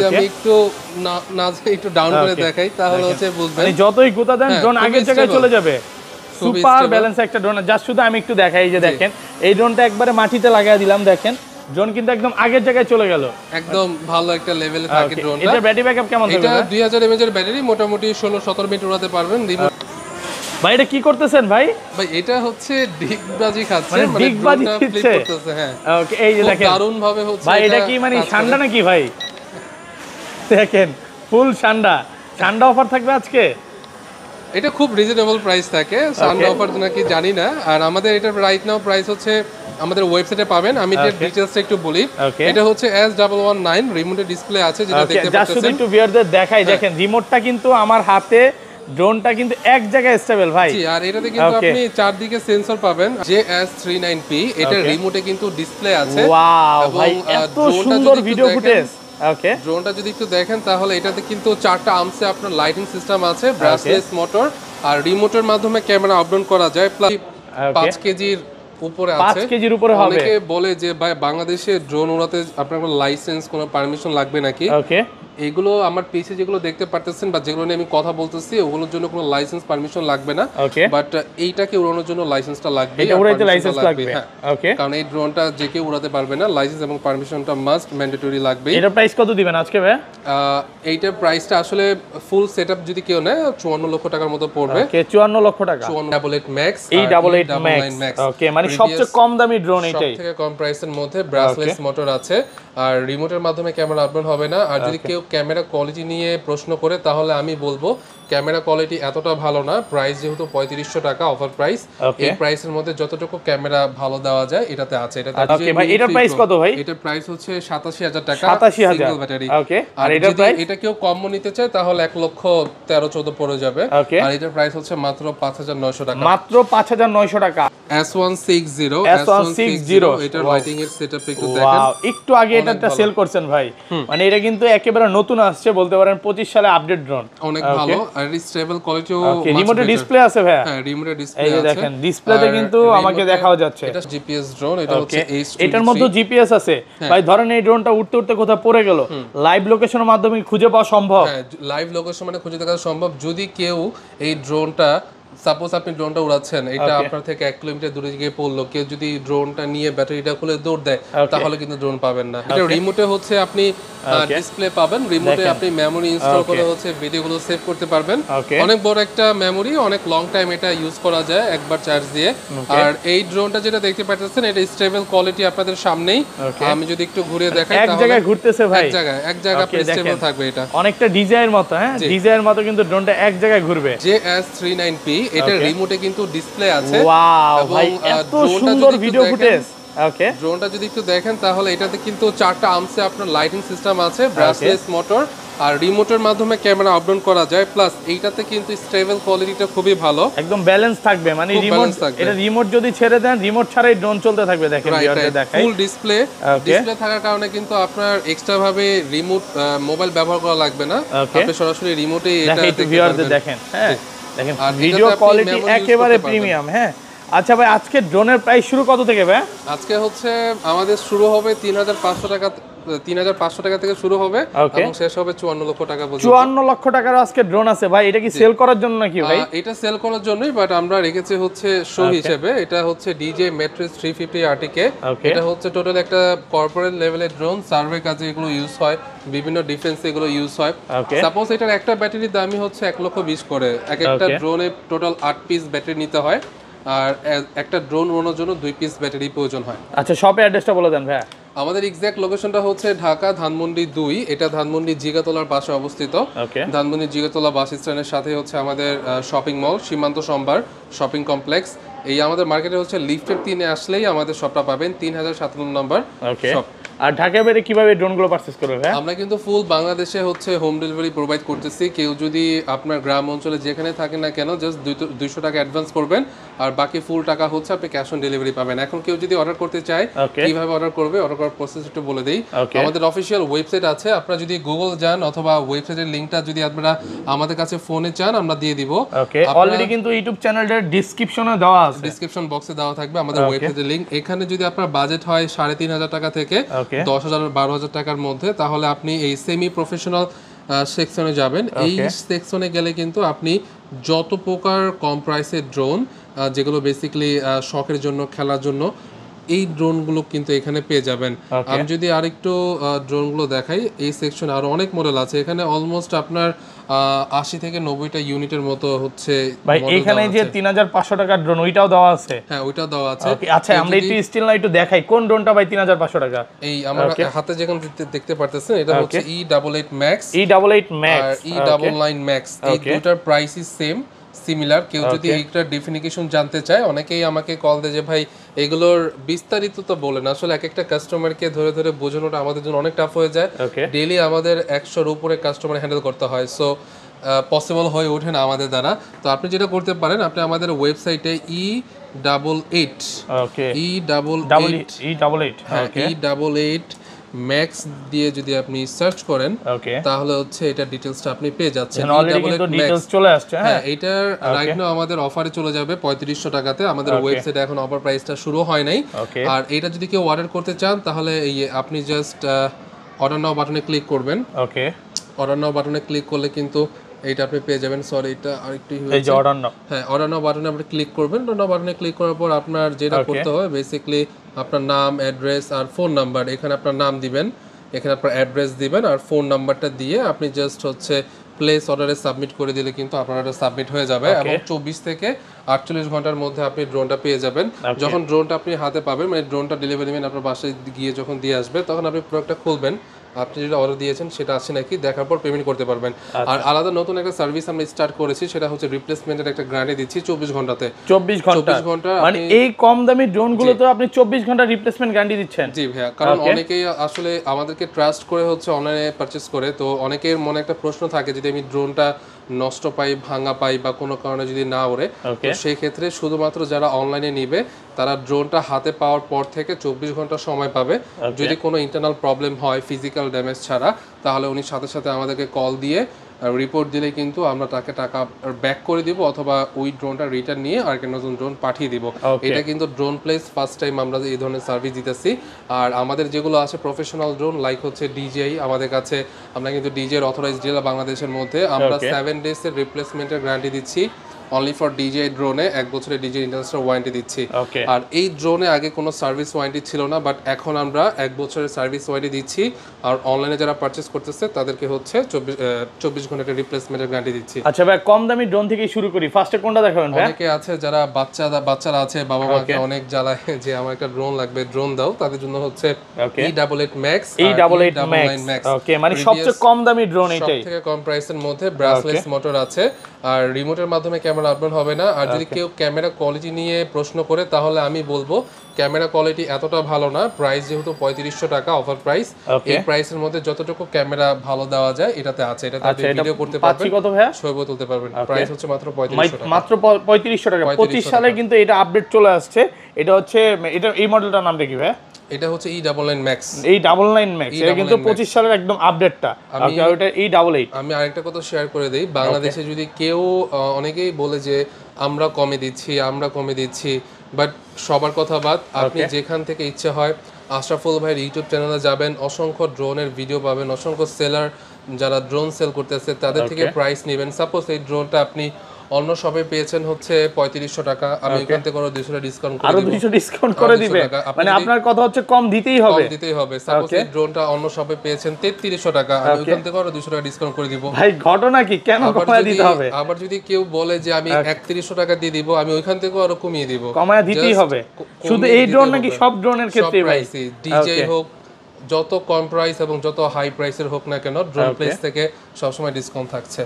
যদি আমি একটু না একটু ডাউন করে দেখাই তাহলে হচ্ছে বুঝবেন, মানে যতই গোতা দেন ড্রোন আগের জায়গায় চলে যাবে। সুপার ব্যালেন্স একটা ড্রোন। জাস্ট শুধু আমি একটু দেখাই, এই যে দেখেন এই ড্রোনটা একবারে মাটিতে লাগিয়ে দিলাম, দেখেন ড্রোন কিন্তু একদম আগের জায়গায় চলে গেল, একদম ভালো একটা লেভেলে থাকে ড্রোনটা। এটা ব্যাটারি ব্যাকআপ কেমন থাকবে? এটা 2000 mAh এর ব্যাটারি, মোটামুটি 16-17 মিনিট উড়াতে পারবেন। ভাই এটা কি করতেছেন ভাই? ভাই এটা হচ্ছে ডিগবাজি খাচ্ছে, মানে ডিগবাজি ফ্লিপ করতেছে। হ্যাঁ ওকে, এই যে দেখেন দারুণ ভাবে হচ্ছে। ভাই এটা কি মানে ঠান্ডা নাকি ভাই? দেখেন ফুল ঠান্ডা অফার থাকবে আজকে। এটা খুব রিজনেবল প্রাইস থাকে, ঠান্ডা অফার নাকি জানি না। আর আমাদের এটা রাইট নাও প্রাইস হচ্ছে আমাদের ওয়েবসাইটে পাবেন, আমি এর ডিটেইলসটা একটু বলি। এটা হচ্ছে S119 রিমোটের ডিসপ্লে আছে, যেটা দেখতে পাচ্ছেন। জাস্ট একটু ভিউয়ারদের দেখাই, দেখেন রিমোটটা কিন্তু আমার হাতে, ড্রোনটা কিন্তু এক জায়গায় স্টেবল ভাই। জি, আর এটাতে কিন্তু আপনি চারদিকে সেন্সর পাবেন। JS39P এটা রিমোটে কিন্তু ডিসপ্লে আছে। ওয়াও ভাই এত সুন্দর ভিডিও ফুটেজ। ওকে, ড্রোনটা যদি একটু দেখেন তাহলে এটাতে কিন্তু 4টা আর্মসে আপনার লাইটিং সিস্টেম আছে, ব্রাশলেস মোটর, আর রিমোটের মাধ্যমে ক্যামেরা আপ ডাউন করা যায়। প্লাস 5 কেজির উপরে আছে, 5 কেজির উপরে হবে। অনেকে বলে যে ভাই বাংলাদেশে ড্রোন উড়াতে আপনার কোনো লাইসেন্স, কোনো পারমিশন লাগবে নাকি? ওকে, এগুলো আমার পেজে যেগুলো দেখতে পারতেছেন বা যেগুলো নিয়ে আমি কথা বলতেছি ওগুলোর জন্য কোনো লাইসেন্স পারমিশন লাগবে না, বাট এইটাকে উড়ানোর জন্য লাইসেন্সটা লাগবে। এটা উড়াইতে লাইসেন্স লাগবে, ওকে, কারণ এই ড্রোনটা যে কেউ উড়াতে পারবে না, লাইসেন্স এবং পারমিশনটা মাস্ট ম্যান্ডেটরি লাগবে। এটার প্রাইস কত দিবেন আজকে ভাই? এইটার প্রাইসটা আসলে ফুল সেটআপ যদি কেউ নেয় 54 লক্ষ টাকার মতো পড়বে। ওকে, 54 লক্ষ টাকা। 54 ম্যাক্স, এই 88 ম্যাক্স। ওকে, মানে সবচেয়ে কম দামি ড্রোন এটাই, সবথেকে কম প্রাইসের মধ্যে। ব্রাশলেস মোটর আছে, আর রিমোটের মাধ্যমে ক্যামেরা আপ ডাউন হবে না। আর যদি কেউ ক্যামেরা কোয়ালিটি নিয়ে প্রশ্ন করে তাহলে আমি বলবো ক্যামেরা কোয়ালিটি এতটা ভালো না। প্রাইস যেহেতু 3500 টাকা অফার প্রাইস, এই প্রাইসের মধ্যে যতটুকু ক্যামেরা ভালো দেওয়া যায় এটাতে আছে। এটাতে ওকে ভাই, এটার প্রাইস কত ভাই? এটার প্রাইস হচ্ছে 87000 টাকা, 87000 সিঙ্গেল ব্যাটারি। ওকে, আর এটার প্রাইস? এটা কেউ কম নিতে চায় তাহলে 1,13,14 পড়ে যাবে। আর এটার প্রাইস হচ্ছে মাত্র 5900 টাকা, মাত্র 5900 টাকা। S160 এটার লাইটিং এর সেটআপ একটু দেখেন। ওয়াও, একটু আগে এটা সেল করছেন ভাই, মানে এটা কিন্তু একেবারে নতুন আসছে বলতে পারেন, 25 সালে আপডেট ড্রোন, অনেক ভালো। আর স্টেবল কোয়ালিটিও। রিমোটে ডিসপ্লে আছে ভাই? হ্যাঁ, রিমোটে ডিসপ্লে আছে, এই যে দেখেন ডিসপ্লেতে কিন্তু আমাকে দেখাও যাচ্ছে। এটা জিপিএস ড্রোন, এটা হচ্ছে H23। এটার মধ্যে জিপিএস আছে ভাই। ধরেন এই ড্রোনটা উঠতে উঠতে কোথাও পড়ে গেল, লাইভ লোকেশনের মাধ্যমে খুঁজে পাওয়া সম্ভব? হ্যাঁ, লাইভ লোকেশন মানে খুঁজে দেখা সম্ভব। যদি কেউ এই ড্রোনটা, সাপোজ আপনি ড্রোনটা উড়াচ্ছেন, এটা আপনার থেকে 1 কিলোমিটার দূরে গিয়ে পড়লো, কেউ যদি ড্রোনটা নিয়ে ব্যাটারিটা খুলে দৌড় দেয় তাহলে কিন্তু ড্রোন পাবেন না। এটা রিমোটে হচ্ছে আপনি ডিসপ্লে পাবেন, রিমোটে আপনি মেমোরি ইনস্টল করে হচ্ছে ভিডিওগুলো সেভ করতে পারবেন। অনেক বড় একটা মেমোরি, অনেক লং টাইম এটা ইউজ করা যায় একবার চার্জ দিয়ে। আর এই ড্রোনটা যেটা দেখতে পাচ্ছেন এটা স্টেবল কোয়ালিটি আপনাদের সামনেই। আমি যদি একটু ঘুরিয়ে দেখাই এক জায়গায় ঘুরতেছে ভাই, এক জায়গায় আপনি স্টেবল থাকবে। এটা অনেকটা ডিজাইনের মতো, হ্যাঁ ডিজাইনের মতো কিন্তু ড্রোনটা এক জায়গায় ঘুরবে। JS39P এটা রিমোটে কিন্তু ডিসপ্লে আছে। ওয়াও ভাই এত সুন্দর ভিডিও ফুটেজ। ওকে, ড্রোনটা যদি একটু দেখেন তাহলে এটাতে কিন্তু 4টা আর্মসে আপনার লাইটিং সিস্টেম আছে, ব্রাশলেস মোটর, আর রিমোটের মাধ্যমে ক্যামেরা আপ ডাউন করা যায়। প্লাস এইটাতে কিন্তু স্টেবল কোয়ালিটিটা খুবই ভালো, একদম ব্যালেন্স থাকবে। মানে রিমোট, এটা রিমোট যদি ছেড়ে দেন রিমোট ছাড়াই ড্রোন চলতে থাকবে। দেখেন ভিউয়ারদের দেখাই, ফুল ডিসপ্লে থাকার কারণে কিন্তু আপনার এক্সট্রা ভাবে রিমোট মোবাইল ব্যবহার করা লাগবে না, আপনি সরাসরি রিমোটেই এটা দেখতে পারবেন। দেখেন, হ্যাঁ দেখেন ভিডিও কোয়ালিটি একেবারে প্রিমিয়াম। হ্যাঁ আচ্ছা ভাই, আজকে ড্রোনের প্রাইস শুরু কত থেকে ভাই? আজকে হচ্ছে আমাদের শুরু হবে 3500 টাকা, 3500 টাকা থেকে শুরু হবে এবং শেষ হবে 54 লক্ষ টাকা পর্যন্ত। 54 লক্ষ টাকার আজকে ড্রোন আছে ভাই। এটা কি সেল করার জন্য নাকি ভাই? এটা সেল করার জন্যই, বাট আমরা রেখেছি হচ্ছে শো হিসেবে। এটা হচ্ছে DJ Matrix 350 RTK। এটা হচ্ছে টোটাল একটা কর্পোরেট লেভেলের ড্রোন, সার্ভে কাজে এগুলো ইউজ হয়, বিভিন্ন ডিফেন্স এগুলো ইউজ হয়। সাপোজ এটার একটা ব্যাটারির দামই হচ্ছে 1,20,000 করে। একটা ড্রোনে টোটাল 8 পিস ব্যাটারি নিতে হয়, আর একটা ড্রোন উড়ানোর জন্য 2 পিস ব্যাটারি প্রয়োজন হয়। আচ্ছা, শপের অ্যাড্রেসটা বলে দেন ভাই। আমাদের এক্সাক্ট লোকেশনটা হচ্ছে ঢাকা ধানমন্ডি 2, এটা ধানমন্ডি জিগাতলার পাশে অবস্থিত। ধানমন্ডি জিগাতলা বাস স্ট্যান্ডের সাথে হচ্ছে আমাদের শপিং মল সীমান্ত সম্ভার শপিং কমপ্লেক্স। এই আমাদের মার্কেটে হচ্ছে লিফটের 3-এ আসলেই আমাদের শপটা পাবেন, 3057 নম্বর শপ। আর ঢাকা বাইরে কিভাবে ড্রোনগুলো পারচেজ করবে ভাই? আমরা কিন্তু ফুল বাংলাদেশে হচ্ছে হোম ডেলিভারি প্রোভাইড করতেছি। কেউ যদি আপনার গ্রাম অঞ্চলে যেখানে থাকেন না কেন, জাস্ট 200 টাকা অ্যাডভান্স করবেন, আর বাকি ফুল টাকা হচ্ছে আপনি ক্যাশ অন ডেলিভারি পাবেন। এখন কেউ যদি অর্ডার করতে চায়, কিভাবে অর্ডার করবে, অর্ডার করার প্রসেস একটু বলে দেই। আমাদের অফিসিয়াল ওয়েবসাইট আছে, আপনারা যদি গুগল যান অথবা ওয়েবসাইটের লিংকটা যদি আপনারা আমাদের কাছে ফোনে চান আমরা দিয়ে দিব। অলরেডি কিন্তু ইউটিউব চ্যানেলটার ডেসক্রিপশনে দেওয়া আছে, ডেসক্রিপশন বক্সে দেওয়া থাকবে আমাদের ওয়েবসাইটের লিংক। এখানে যদি আপনার বাজেট হয় 3500 টাকা থেকে, ওকে 10,000 আর 12,000 টাকার মধ্যে, তাহলে আপনি এই সেমি প্রফেশনাল সেকশনে যাবেন। এই সেকশনে গেলে কিন্তু আপনি যত প্রকার কম প্রাইসের ড্রোন, যেগুলো বেসিক্যালি শখের জন্য, খেলার জন্য, এই ড্রোনগুলো কিন্তু এখানে পেয়ে যাবেন। আমি যদি আরেকটু ড্রোনগুলো দেখাই, এই সেকশনে আরো অনেক মডেল আছে। এখানে অলমোস্ট আপনার 80 থেকে 90টা ইউনিটের মতো হচ্ছে ভাই। এখানে যে 3500 টাকার ড্রোন ওইটাও দেওয়া আছে? হ্যাঁ, ওইটাও দেওয়া আছে। আচ্ছা, আমরা একটু স্টিল না একটু দেখাই কোন ড্রোনটা ভাই 3500 টাকা। এই আমার হাতে যেখানে দেখতে পারতেছেন, এটা হচ্ছে E88 Max, E88 Max আর E99 Max। এই দুটার প্রাইসই সিমিলার। কেউ যদি এইটার ডেফিনিশন জানতে চায়, অনেকেই আমাকে কল দেয় যে ভাই এগুলোর বিস্তারিত তো বলেন। আসলে এক একটা কাস্টমারকে ধরে ধরে বোঝানোটা আমাদের জন্য অনেক টাফ হয়ে যায়। ডেইলি আমাদের 100-র উপরে কাস্টমার হ্যান্ডেল করতে হয়, সো পসিবল হয়ে ওঠে না আমাদের দ্বারা। তো আপনি যেটা করতে পারেন, আপনি আমাদের ওয়েবসাইটে E88 ম্যাক্স দিয়ে যদি আপনি সার্চ করেন, তাহলে হচ্ছে এটা ডিটেইলসটা আপনি পেয়ে যাচ্ছেন। চলে আসছে। হ্যাঁ, এটার রাইট নাও আমাদের অফারে চলে যাবে 3500 টাকাতে। আমাদের ওয়েবসাইটে এখন অফার প্রাইসটা শুরু হয় নাই। আর এটা যদি কেউ অর্ডার করতে চান, তাহলে এই আপনি জাস্ট অর্ডার নাও বাটনে ক্লিক করবেন। অর্ডার নাও বাটনে ক্লিক করলে কিন্তু এইটা আপনি পেয়ে যাবেন। সরি, এটা আরেকটু অর্ডার নাও। হ্যাঁ, অর্ডার নাও বাটনে আপনি ক্লিক করবেন। অর্ডার নাও বাটনে ক্লিক করার পর আপনার যেটা করতে হবে, বেসিক্যালি আপনার নাম, অ্যাড্রেস আর ফোন নাম্বার। এখানে আপনার নাম দিবেন, এখানে আপনার অ্যাড্রেস দিবেন, আর ফোন নাম্বারটা দিয়ে আপনি জাস্ট হচ্ছে প্লেস অর্ডারে সাবমিট করে দিলে কিন্তু আপনার অর্ডার সাবমিট হয়ে যাবে। এবং 24 থেকে 48 ঘন্টার মধ্যে আপনি ড্রোনটা পেয়ে যাবেন। যখন ড্রোনটা আপনি হাতে পাবেন, মানে ড্রোনটা ডেলিভারি ম্যান আপনার বাসায় গিয়ে যখন দিয়ে আসবে, তখন আপনি প্রোডাক্টটা খুলবেন, আপনি যেটা অর্ডার দিয়েছেন সেটা আসছে নাকি দেখার পর পেমেন্ট করতে পারবেন। আর আলাদা নতুন একটা সার্ভিস আমরা স্টার্ট করেছি, সেটা হচ্ছে রিপ্লেসমেন্টের একটা গ্যারান্টি দিচ্ছি 24 ঘন্টাতে। 24 ঘন্টা মানে এই কম দামি ড্রোনগুলো তো আপনি 24 ঘন্টা রিপ্লেসমেন্ট গ্যারান্টি দিচ্ছেন? জি ভাইয়া, কারণ অনেকেই আসলে আমাদেরকে ট্রাস্ট করে হচ্ছে অনলাইনে পারচেজ করে। তো অনেকের মনে একটা প্রশ্ন থাকে, যদি আমি ড্রোনটা নষ্ট পাই, ভাঙা পাই বা কোনো কারণে যদি না ওড়ে, তো সেই ক্ষেত্রে শুধুমাত্র যারা অনলাইনে নিবে তারা ড্রোনটা হাতে পাওয়ার পর থেকে 24 ঘন্টা সময় পাবে। যদি কোনো ইন্টারনাল প্রবলেম হয় ফিজিক্যাল ড্যামেজ ছাড়া, তাহলে উনি সাথে সাথে আমাদেরকে কল দিয়ে রিপোর্ট দিলে কিন্তু আমরা তাকে টাকা ব্যাক করে দিব, অথবা ওই ড্রোনটা রিটার্ন নিয়ে আরেকটা নতুন ড্রোন পাঠিয়ে দিব। এটা কিন্তু ড্রোন প্লেস ফার্স্ট টাইম আমরা এই ধরনের সার্ভিস দিতেছি। আর আমাদের যেগুলো আছে প্রফেশনাল ড্রোন, লাইক হচ্ছে ডিজেআই, আমাদের কাছে আমরা কিন্তু ডিজে এর অথরাইজড ডিলার বাংলাদেশের মধ্যে। আমরা 7 ডেজের রিপ্লেসমেন্টের গ্যারান্টি দিচ্ছি অনলি ফর ডিজে ড্রোনে। 1 বছরের ডিজে ইন্টারন্যাশনাল ওয়ারেন্টি দিচ্ছি। আর এই ড্রোনে আগে কোনো সার্ভিস ওয়ারেন্টি ছিল না, বাট এখন আমরা 1 বছরের সার্ভিস ওয়ারেন্টি দিচ্ছি। আর অনলাইনে যারা পারচেজ করতেছে তাদেরকে হচ্ছে 24 ঘন্টার রিপ্লেসমেন্টের গ্যারান্টি দিচ্ছি। আচ্ছা ভাই, কম দামি ড্রোন থেকে শুরু করি। ফার্স্টে কোনটা দেখাবেন ভাই? অনেকে আছে যারা বাচ্চারা আছে, বাবা মাকে অনেক জ্বালায় যে আমার একটা ড্রোন লাগবে, ড্রোন দাও। তাদের জন্য হচ্ছে E88 Max, E88 Max। ওকে, মানে সবচেয়ে কম দামি ড্রোন এটাই, সবথেকে কম প্রাইসের মধ্যে। ব্রাসলেস মোটর আছে, আর রিমোটের মাধ্যমে ক্যামেরা আপলোড হবে না। আর যদি কেউ ক্যামেরা কোয়ালিটি নিয়ে প্রশ্ন করে, তাহলে আমি বলবো ক্যামেরা কোয়ালিটি এতটা ভালো না। প্রাইস যেহেতু 3500 টাকা অফার প্রাইস, এই প্রাইসের মধ্যে যতটুকু ক্যামেরা ভালো দেওয়া যায় এটাতে আছে। এটাতে আপনি ভিডিও করতে পারবেন, কত ভাই ছবি তুলতে পারবেন। প্রাইস হচ্ছে মাত্র 3500 টাকা, মাত্র 3500 টাকা। 25 সালে কিন্তু এটা আপডেট চলে আসছে। এটা হচ্ছে এটা এই মডেলটার নামটা কি ভাই? এটা হচ্ছে E99 Max। E99 Max এটা কিন্তু 25 সালের একদম আপডেটটা। ওটা E88। আমি আরেকটা কথা শেয়ার করে দেই, বাংলাদেশে যদি কেউ, অনেকেই বলে যে আমরা কমে দিচ্ছি, বাট সবার কথা বাদ, আপনি যেখান থেকে ইচ্ছে হয় আশরাফুল ভাইয়ের ইউটিউব চ্যানেলে যাবেন, অসংখ্য ড্রোনের ভিডিও পাবেন, অসংখ্য সেলার যারা ড্রোন সেল করতেছে তাদের থেকে প্রাইস নেবেন। সাপোজ এই ড্রোনটা আপনি অন্য শপে পেয়েছেন হচ্ছে 3500 টাকা, আমি এখান থেকে আরো 200 ডিসকাউন্ট করে দিব। আরো 200 ডিসকাউন্ট করে দিবে, মানে আপনার কথা হচ্ছে কম দিতেই হবে। সাপোজ এই ড্রোনটা অন্য শপে পেয়েছেন 3300 টাকা, আমি এখান থেকে আরো 200 টাকা ডিসকাউন্ট করে দিব। ভাই ঘটনা কি, কেন কমায় দিতে হবে? আবার যদি কেউ বলে যে আমি 3100 টাকা দিয়ে দিব, আমি ওইখান থেকেও আরো কমিয়ে দিব। কমায় দিতেই হবে। শুধু এই ড্রোন নাকি সব ড্রোনের ক্ষেত্রে ভাই? ডিজে হোক, যত কম প্রাইস এবং যত হাই প্রাইসের হোক না কেন, ড্রোন প্লেস থেকে সবসময় ডিসকাউন্ট থাকছে।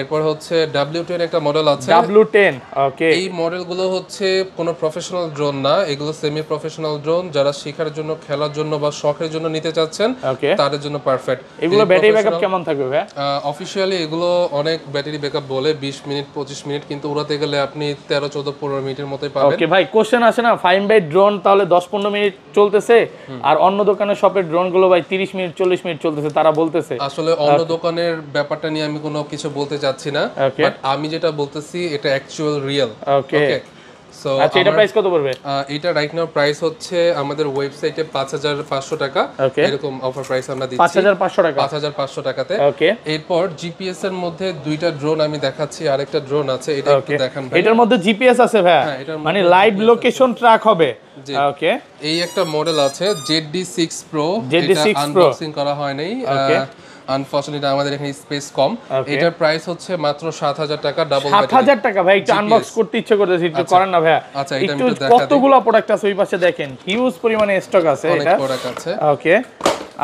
এরপর হচ্ছে W10 একটা মডেল আছে। W10, ওকে। এই মডেলগুলো হচ্ছে কোনো প্রফেশনাল ড্রোন না, এগুলো সেমি প্রফেশনাল ড্রোন। যারা শেখার জন্য, খেলার জন্য বা শখের জন্য নিতে চাচ্ছেন তাদের জন্য পারফেক্ট। এগুলো ব্যাটারি ব্যাকআপ কেমন থাকবে ভাই? অফিশিয়ালি এগুলো অনেক ব্যাটারি ব্যাকআপ বলে 20 মিনিট 25 মিনিট, কিন্তু উড়াতে গেলে আপনি 13 14 15 মিনিটের মতোই পাবেন। ওকে ভাই, কোশ্চেন আসে না, ফাইন বাই ড্রোন তাহলে 10-15 মিনিট চলতেছে, আর অন্য দোকানের শপের ড্রোন গুলো ভাই 30 মিনিট 40 মিনিট চলতেছে, তারা বলতেছে। আসলে অন্য দোকানের ব্যাপারটা নিয়ে আমি কোনো কিছু বলতে চাচ্ছি না, বাট আমি যেটা বলতেছি এটা অ্যাকচুয়াল রিয়েল। ওকে, সো আচ্ছা এটা প্রাইস কত পড়বে? এটা রাইট নাও প্রাইস হচ্ছে আমাদের ওয়েবসাইটে 5500 টাকা, এরকম অফার প্রাইস আমরা দিচ্ছি 5500 টাকা, 5500 টাকাতে। ওকে, এরপর জিপিএস এর মধ্যে দুইটা ড্রোন আমি দেখাচ্ছি, আরেকটা ড্রোন আছে, এটা একটু দেখান ভাই। এটার মধ্যে জিপিএস আছে ভাই, মানে লাইভ লোকেশন ট্র্যাক হবে। ওকে, এই একটা মডেল আছে ZD6 Pro, ZD6 এটা আনবক্সিং করা হয় নাই, আনফরচুনেটলি আমাদের এখানে স্পেস কম। এটার প্রাইস হচ্ছে মাত্র 7000 টাকা, ডাবল 7000 টাকা ভাই। একটু আনবক্স করতে ইচ্ছে করতেছে, একটু করেন না ভাই। আচ্ছা এটা একটু কতগুলো প্রোডাক্ট আছে ওই পাশে দেখেন, হিউজ পরিমাণে স্টক আছে, অনেক এটা প্রোডাক্ট আছে। ওকে,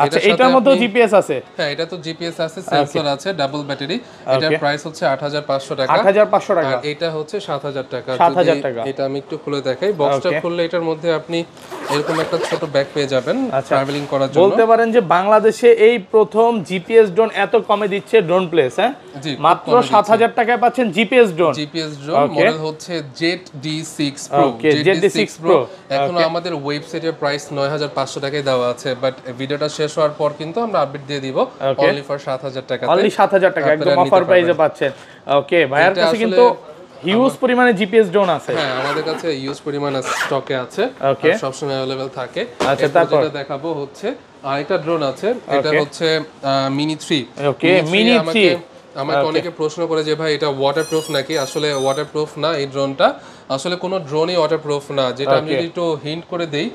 আচ্ছা এটার মধ্যে জিপিএস আছে? হ্যাঁ এটা তো জিপিএস আছে, সেন্সর আছে, ডাবল ব্যাটারি। এটার প্রাইস হচ্ছে 8500 টাকা, 8500 টাকা, আর এটা হচ্ছে 7000 টাকা। 7000 টাকা। এটা আমি একটু খুলে দেখাই, বক্সটা খুললে এটার মধ্যে আপনি এরকম একটা ছোট ব্যাগ পেয়ে যাবেন ট্রাভেলিং করার জন্য। বলতে পারেন যে বাংলাদেশে এই প্রথম জিপিএস ড্রোন এত কমে দিচ্ছে ড্রোন প্লেস। হ্যাঁ, মাত্র 7000 টাকায় পাচ্ছেন GPS drone. GPS drone model হচ্ছে ZD6 Pro। ZD6 Pro এখন আমাদের ওয়েবসাইটের প্রাইস 9500 টাকায় দেওয়া আছে, বাট ভিডিওটা শেষ হওয়ার পর কিন্তু আমরা আপডেট দিয়ে দিব অনলি ফর 7000 টাকা। অনলি 7000 টাকা একদম অফার প্রাইসে পাচ্ছেন। ওকে, ভাইয়ার কাছে কিন্তু হিউজ পরিমাণে জিপিএস ড্রোন আছে। হ্যাঁ আমাদের কাছে হিউজ পরিমাণে স্টকে আছে, সব সময় अवेलेबल থাকে। আচ্ছা তারপর যেটা দেখাবো হচ্ছে আরেকটা ড্রোন আছে, এটা হচ্ছে মিনি 3। ওকে, মিনি 3। আমাকে অনেকে প্রশ্ন করে যে ভাই এটা ওয়াটারপ্রুফ নাকি? আসলে ওয়াটারপ্রুফ না, এই ড্রোনটা আসলে কোনো ড্রোনই ওয়াটারপ্রুফ না। যেটা আমি যদি একটু হিন্ট করে দেই,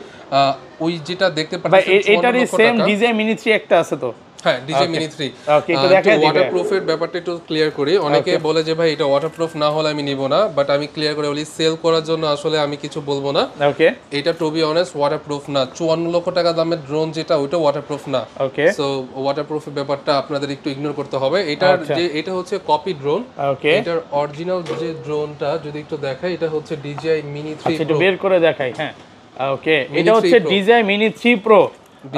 ওই যেটা দেখতে পাচ্ছেন এটারই সেম ডিজে মিনি 3 একটা আছে তো? হ্যাঁ ডিজে মিনি 3। ওকে, একটু দেখাই দিই ওয়াটারপ্রুফের ব্যাপারটা একটু ক্লিয়ার করি। অনেকে বলে যে ভাই এটা ওয়াটারপ্রুফ না হলে আমি নিব না, বাট আমি ক্লিয়ার করে বলি সেল করার জন্য আসলে আমি কিছু বলবো না। ওকে, এটা টু বি অনেস্ট ওয়াটারপ্রুফ না। 54 লক্ষ টাকা দামের ড্রোন যেটা, ওইটা ওয়াটারপ্রুফ না। ওকে, সো ওয়াটারপ্রুফের ব্যাপারটা আপনাদের একটু ইগনোর করতে হবে। এটার যে এটা হচ্ছে কপি ড্রোন। ওকে, এটার অরিজিনাল যে ড্রোনটা যদি একটু দেখাই, এটা হচ্ছে DJI Mini 3 Pro। বের করে দেখাই। হ্যাঁ ওকে, এটা হচ্ছে DJI Mini 3 Pro।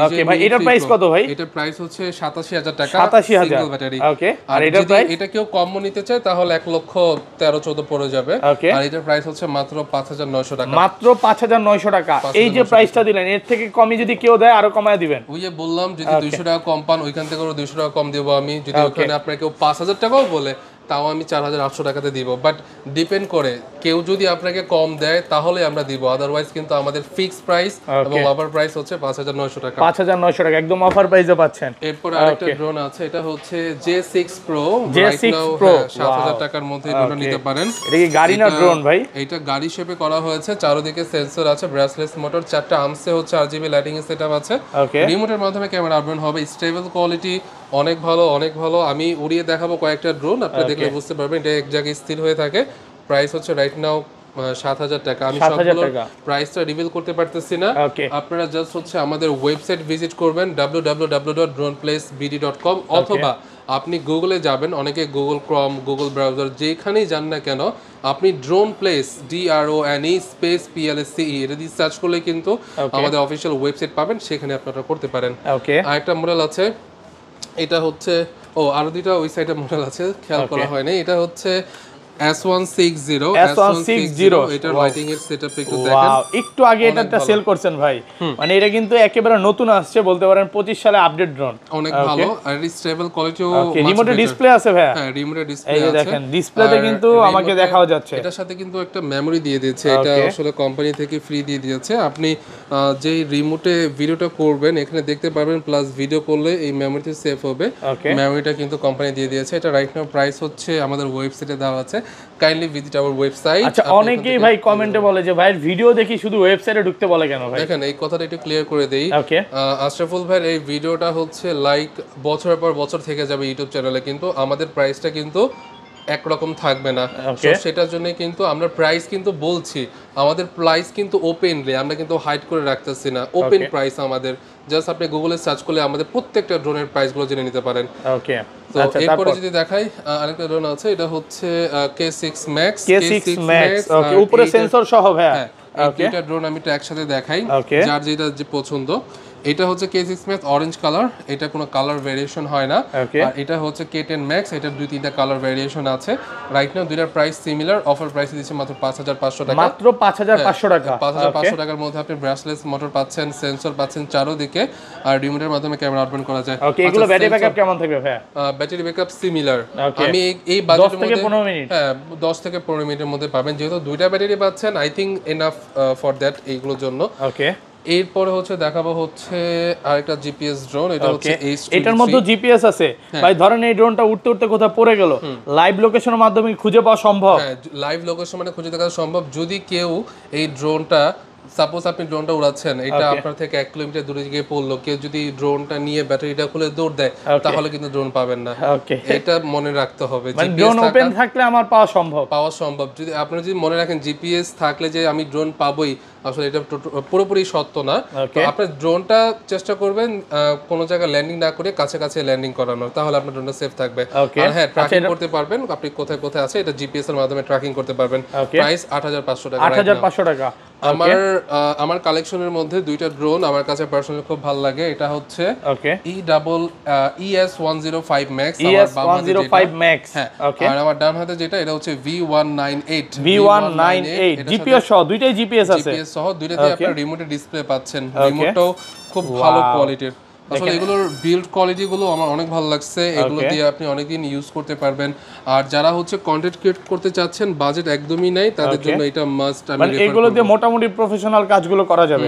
ওকে ভাই, এটার প্রাইস কত ভাই? এটার প্রাইস হচ্ছে 87000 টাকা, 87000 সিঙ্গেল ব্যাটারি। ওকে, আর এটার প্রাইস? এটা কেউ কম নিতে চায় তাহলে 1,13,14 পড়ে যাবে। আর এটার প্রাইস হচ্ছে মাত্র 5900 টাকা, মাত্র 5900 টাকা। এই যে প্রাইসটা দিলেন, এর থেকে কমই যদি কেউ দেয় আরো কমায় দিবেন। ওই যে বললাম যদি 200 টাকা কম পান, ওইখান থেকে 200 টাকা কম দেব আমি। যদি ওখানে আপনারা কেউ 5000 টাকাও বলে, তাও আমি 4800 টাকাতে দিব। বাট ডিপেন্ড করে, কেউ যদি আপনাকে কম দেয় তাহলে আমরা দিব, আদারওয়াইজ কিন্তু আমাদের ফিক্সড প্রাইস এবং অফার প্রাইস হচ্ছে 5900 টাকা। 5900 টাকা একদম অফার প্রাইসে পাচ্ছেন। এরপর আরেকটা ড্রোন আছে, এটা হচ্ছে J6 Pro। J6 Pro 7000 টাকার মধ্যে ড্রোনটা নিতে পারেন। এটা কি গাড়ি না ড্রোন ভাই? এটা গাড়ি শেপে করা হয়েছে, চারদিকে সেন্সর আছে, ব্রাসলেস মোটর, 4টা আর্মসে হচ্ছে RGB লাইটিং এর সেটআপ আছে। রিমোটের মাধ্যমে ক্যামেরা আপডাউন হবে, স্টেবল কোয়ালিটি অনেক ভালো, অনেক ভালো। আমি উড়িয়ে দেখাবো কয়েকটা ড্রোন, আপনারা দেখলে বুঝতে পারবেন এটা এক জায়গায় স্থির হয়ে থাকে। প্রাইস হচ্ছে রাইট নাও 7000 টাকা। আমি সবগুলো প্রাইসটা রিভিল করতে পারতেছি না, আপনারা জাস্ট হচ্ছে আমাদের ওয়েবসাইট ভিজিট করবেন www.droneplacebd.com, অথবা আপনি গুগলে যাবেন, অনেকে গুগল ক্রোম, গুগল ব্রাউজার যেখানেই যান না কেন, আপনি drone place DRONE space PLACE এটা দিয়ে সার্চ করলে কিন্তু আমাদের অফিসিয়াল ওয়েবসাইট পাবেন, সেখানে আপনারা করতে পারেন। আরেকটা মডেল আছে, এটা হচ্ছে আরো দুইটা ওই সাইডে মডেল আছে, খেয়াল করা হয়নি। এটা হচ্ছে S160 এটার লাইটিং এর সেটআপ একটু দেখেন। একটু আগে এটা সেল করছেন ভাই, মানে এটা কিন্তু একেবারে নতুন আসছে বলতে পারেন, 25 সালে আপডেট ড্রোন। অনেক ভালো, আর স্টেবল কোয়ালিটিও। রিমোটে ডিসপ্লে আছে ভাই? হ্যাঁ রিমোটে ডিসপ্লে আছে, এই দেখেন ডিসপ্লেতে কিন্তু আমাকে দেখাও যাচ্ছে। এটার সাথে কিন্তু একটা মেমরি দিয়ে দিয়েছে, এটা আসলে কোম্পানি থেকে ফ্রি দিয়ে দিয়েছে। আপনি যেই রিমোটে ভিডিওটা করবেন এখানে দেখতে পারবেন, প্লাস ভিডিও করলে এই মেমরিতে সেভ হবে। মেমরিটা কিন্তু কোম্পানি দিয়ে দিয়েছে। এটা রাইট নাও প্রাইস হচ্ছে আমাদের ওয়েবসাইটে দেওয়া আছে, কাইন্ডলি ভিজিট আওয়ার ওয়েবসাইট। আচ্ছা, অনেকেই ভাই কমেন্টে বলে যে ভাই ভিডিও দেখি শুধু ওয়েবসাইটে ঢুকতে বলে কেন ভাই? দেখেন এই কথাটা একটু ক্লিয়ার করে দেই। আশরাফুল ভাই এই ভিডিওটা হচ্ছে লাইক বছরের পর বছর থেকে যাবে ইউটিউব চ্যানেলে, কিন্তু আমাদের প্রাইসটা কিন্তু একরকম থাকবে না। সেটার জন্য কিন্তু আমরা প্রাইস কিন্তু বলছি, আমাদের প্রাইস কিন্তু ওপেনলি, আমরা কিন্তু হাইড করে রাখতেছি না, ওপেন প্রাইস আমাদের। জাস্ট আপনি গুগলে সার্চ করলে আমাদের প্রত্যেকটা ড্রোনের প্রাইসগুলো জেনে নিতে পারেন। তো এরপরে যদি দেখাই আরেকটা ড্রোন আছে, এটা হচ্ছে K6 Max। ওকে, উপরে সেন্সর সহ ভাই। দুইটা ড্রোন আমি একটু একসাথে দেখাই, যার যেটা যে পছন্দ। এটা হচ্ছে K6 Max অরেঞ্জ কালার, এটা কোনো কালার ভেরিয়েশন হয় না। ওকে আর এটা হচ্ছে K10 Max, এটার 2-3টা কালার ভেরিয়েশন আছে। রাইট নাও দুইটার প্রাইস সিমিলার, অফার প্রাইসে দিচ্ছে মাত্র 5500 টাকা। মাত্র 5500 টাকা। 5500 টাকার মধ্যে আপনি ব্রাশলেস মোটর পাচ্ছেন, সেন্সর পাচ্ছেন চারোদিকে, আর রিমোটের মাধ্যমে ক্যামেরা অন করা যায়। ওকে, এগুলো ব্যাটারি ব্যাকআপ কেমন থাকবে ভাই? Battery backup similar. Okay. আমি এই বাজেটের 10 থেকে মধ্যে 15 মিনিট। হ্যাঁ 10 থেকে 15 মিনিটের মধ্যে পাবেন, যেহেতু দুইটা ব্যাটারি পাচ্ছেন। I think enough for that এইগুলোর জন্য। ওকে, এরপরে হচ্ছে দেখাবো হচ্ছে আরেকটা জিপিএস ড্রোন, এটা হচ্ছে এটার মধ্যে জিপিএস আছে ভাই। ধরেন এই ড্রোনটা উঠতে উঠতে কোথাও পড়ে গেল, লাইভ লোকেশনের মাধ্যমে খুঁজে পাওয়া সম্ভব? হ্যাঁ, লাইভ লোকেশন মানে খুঁজে দেখা সম্ভব। যদি কেউ এই ড্রোনটা, সাপোজ আপনি ড্রোনটা উড়াচ্ছেন, এটা আপনার থেকে 1 কিলোমিটার দূরে গিয়ে পড়লো, কেউ যদি ড্রোনটা নিয়ে ব্যাটারিটা খুলে দৌড় দেয়, তাহলে কিন্তু ড্রোন পাবেন না। ওকে, এটা মনে রাখতে হবে। মানে ড্রোন ওপেন থাকলে আমার পাওয়া সম্ভব? পাওয়া সম্ভব। যদি আপনি যদি মনে রাখেন জিপিএস থাকলে যে আমি ড্রোন পাবোই, আসলে এটা পুরোপুরি সত্য না। তো আপনার ড্রোনটা চেষ্টা করবেন কোনো জায়গায় ল্যান্ডিং না করে কাছে কাছে ল্যান্ডিং করানোর, তাহলে আপনার ড্রোনটা সেফ থাকবে। আর হ্যাঁ, ট্র্যাকিং করতে পারবেন আপনি কোথায় কোথায় আছে, এটা জিপিএস এর মাধ্যমে ট্র্যাকিং করতে পারবেন। প্রাইস 8500 টাকা। 8500 টাকা। আমার কালেকশনের মধ্যে দুইটা ড্রোন আমার কাছে পার্সোনালি খুব ভালো লাগে। এটা হচ্ছে ওকে ES105 Max, ES105 Max। হ্যাঁ, আর আমার ডান হাতে যেটা, এটা হচ্ছে V198 জিপিএস সহ দুইটাই জিপিএস আছে। জিপিএস সহ দুইটাতে আপনারা রিমোটে ডিসপ্লে পাচ্ছেন। রিমোটটাও খুব ভালো কোয়ালিটির। আসলে এগুলোর বিল্ড কোয়ালিটি গুলো আমার অনেক ভালো লাগছে। এগুলো দিয়ে আপনি অনেকদিন ইউজ করতে পারবেন। আর যারা হচ্ছে কন্টেন্ট ক্রিয়েট করতে চাচ্ছেন, বাজেট একদমই নাই, তাদের জন্য এটা মাস্ট। আমি মানে এগুলো দিয়ে মোটামুটি প্রফেশনাল কাজগুলো করা যাবে।